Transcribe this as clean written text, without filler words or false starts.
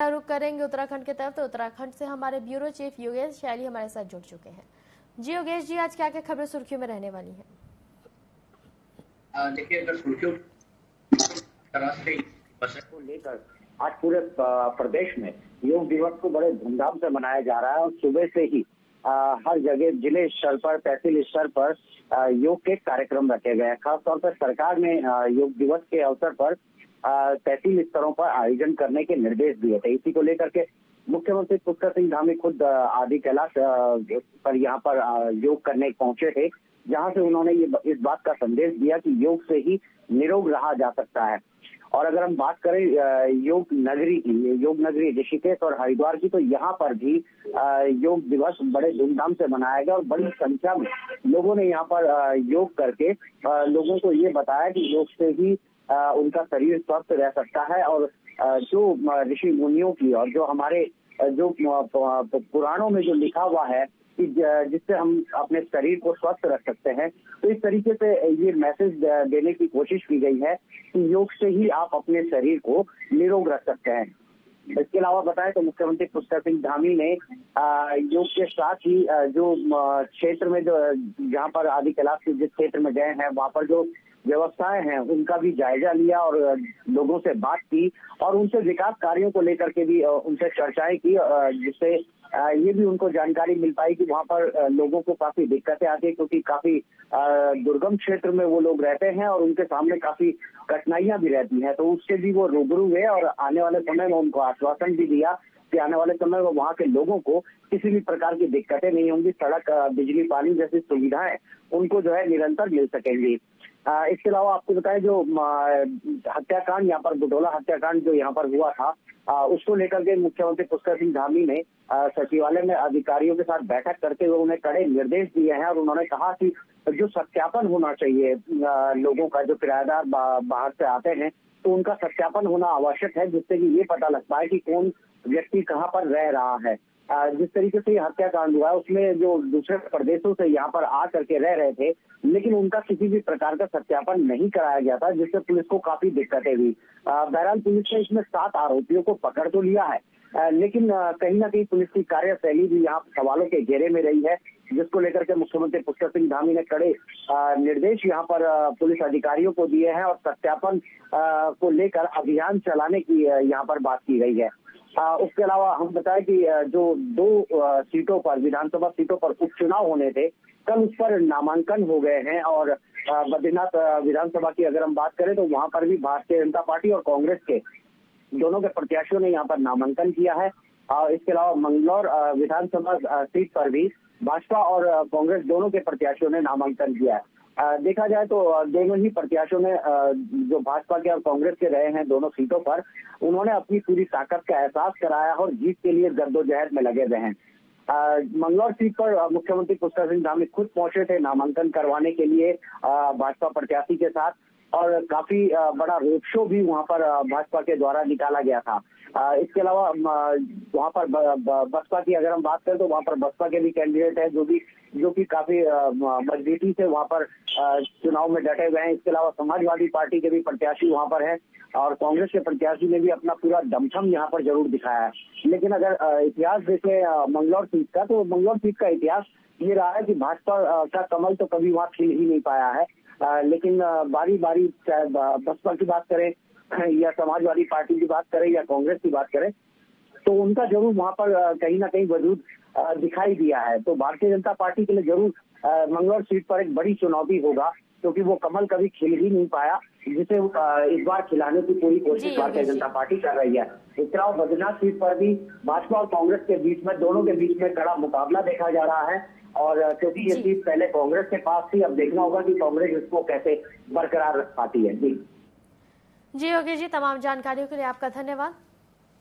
रुख करेंगे उत्तराखंड की तरफ। तो उत्तराखंड से हमारे ब्यूरो चीफ योगेश शैली हमारे साथ जुड़ चुके हैं। जी योगेश जी, आज क्या क्या खबरें सुर्खियों में रहने वाली हैं? देखिए, अगर सुर्खियों तरह से बसर को लेकर आज पूरे प्रदेश में योग दिवस को बड़े धूमधाम से मनाया जा रहा है और सुबह से ही हर जगह जिले स्तर पर, तहसील स्तर पर योग के कार्यक्रम रखे गए हैं। खासतौर पर सरकार ने योग दिवस के अवसर पर तहसील स्तरों पर आयोजन करने के निर्देश दिए थे। इसी को लेकर के मुख्यमंत्री पुष्कर सिंह धामी खुद आदि कैलाश पर यहाँ पर योग करने पहुंचे थे, जहां से उन्होंने इस बात का संदेश दिया कि योग से ही निरोग रहा जा सकता है। और अगर हम बात करें योग नगरी की, योग नगरी ऋषिकेश और हरिद्वार की, तो यहाँ पर भी योग दिवस बड़े धूमधाम से मनाया गया और बड़ी संख्या में लोगों ने यहाँ पर योग करके लोगों को ये बताया कि योग से ही उनका शरीर स्वस्थ रह सकता है। और जो ऋषि मुनियों की और जो हमारे जो पुराणों में जो लिखा हुआ है कि जिससे हम अपने शरीर को स्वस्थ रख सकते हैं, तो इस तरीके से ये मैसेज देने की कोशिश की गई है कि योग से ही आप अपने शरीर को निरोग रख सकते हैं। इसके अलावा बताएं तो मुख्यमंत्री पुष्कर सिंह धामी ने योग के साथ ही जो क्षेत्र में जो जहाँ पर आदि कैलाश के जिस क्षेत्र में गए हैं वहाँ पर जो व्यवस्थाएं हैं उनका भी जायजा लिया और लोगों से बात की और उनसे विकास कार्यों को लेकर के भी उनसे चर्चाएं की, जिससे ये भी उनको जानकारी मिल पाई कि वहाँ पर लोगों को काफी दिक्कतें आती है, क्योंकि काफी दुर्गम क्षेत्र में वो लोग रहते हैं और उनके सामने काफी कठिनाइयां भी रहती हैं। तो उससे भी वो रूबरू हुए और आने वाले समय में उनको आश्वासन भी दिया कि आने वाले समय में वहाँ के लोगों को किसी भी प्रकार की दिक्कतें नहीं होंगी, सड़क, बिजली, पानी जैसी सुविधाएं उनको जो है निरंतर मिल सकेंगी। इसके अलावा आपको बताएं जो हत्याकांड यहाँ पर बुटोला हत्याकांड जो यहाँ पर हुआ था, उसको लेकर के मुख्यमंत्री पुष्कर सिंह धामी ने सचिवालय में अधिकारियों के साथ बैठक करते हुए उन्हें कड़े निर्देश दिए हैं और उन्होंने कहा कि जो सत्यापन होना चाहिए लोगों का, जो किराएदार बाहर से आते हैं तो उनका सत्यापन होना आवश्यक है, जिससे कि ये पता लग पाए कि कौन व्यक्ति कहाँ पर रह रहा है। जिस तरीके से हत्याकांड हुआ है उसमें जो दूसरे प्रदेशों से यहाँ पर आ करके रह रहे थे, लेकिन उनका किसी भी प्रकार का सत्यापन नहीं कराया गया था, जिससे पुलिस को काफी दिक्कतें हुई। बहरहाल पुलिस ने इसमें 7 आरोपियों को पकड़ तो लिया है, लेकिन कहीं ना कहीं पुलिस की कार्यशैली भी यहाँ सवालों के घेरे में रही है, जिसको लेकर के मुख्यमंत्री पुष्कर सिंह धामी ने कड़े निर्देश यहाँ पर पुलिस अधिकारियों को दिए हैं और सत्यापन को लेकर अभियान चलाने की यहाँ पर बात की गई है। उसके अलावा हम बताएं कि जो 2 सीटों पर, विधानसभा सीटों पर उपचुनाव होने थे, कल उस पर नामांकन हो गए हैं और बद्रीनाथ विधानसभा की अगर हम बात करें तो वहां पर भी भारतीय जनता पार्टी और कांग्रेस के दोनों के प्रत्याशियों ने यहाँ पर नामांकन किया है। इसके अलावा मंगलौर विधानसभा सीट पर भी भाजपा और कांग्रेस दोनों के प्रत्याशियों ने नामांकन किया है। देखा जाए तो दोनों ही प्रत्याशियों ने जो भाजपा के और कांग्रेस के रहे हैं दोनों सीटों पर, उन्होंने अपनी पूरी ताकत का एहसास कराया और जीत के लिए जद्दोजहद में लगे हुए हैं। मंगलौर सीट पर मुख्यमंत्री पुष्कर सिंह धामी खुद पहुंचे थे नामांकन करवाने के लिए भाजपा प्रत्याशी के साथ, और काफी बड़ा रोड शो भी वहां पर भाजपा के द्वारा निकाला गया था। इसके अलावा वहां पर बसपा की अगर हम बात करें तो वहां पर बसपा के भी कैंडिडेट है जो कि काफी मजबूती से वहां पर चुनाव में डटे हुए हैं। इसके अलावा समाजवादी पार्टी के भी प्रत्याशी वहां पर हैं और कांग्रेस के प्रत्याशी ने भी अपना पूरा दमखम यहाँ पर जरूर दिखाया है। लेकिन अगर इतिहास देखें मंगलौर सीट का, तो मंगलौर सीट का इतिहास ये रहा है कि भाजपा का कमल तो कभी वहाँ खिल ही नहीं पाया है, लेकिन बारी बारी चाहे बसपा की बात करें या समाजवादी पार्टी की बात करें या कांग्रेस की बात करें, तो उनका जरूर वहां पर कहीं ना कहीं वजूद दिखाई दिया है। तो भारतीय जनता पार्टी के लिए जरूर मंगलौर सीट पर एक बड़ी चुनौती होगा, क्योंकि वो कमल कभी खिल ही नहीं पाया, जिसे इस बार खिलाने की पूरी कोशिश भारतीय जनता पार्टी कर रही है। इस तरह बद्रीनाथ सीट पर भी भाजपा और कांग्रेस के बीच में, दोनों के बीच में कड़ा मुकाबला देखा जा रहा है, और क्योंकि ये सीट पहले कांग्रेस के पास थी, अब देखना होगा कि कांग्रेस इसको कैसे बरकरार रख पाती है। जी योगेश जी, तमाम जानकारियों के लिए आपका धन्यवाद।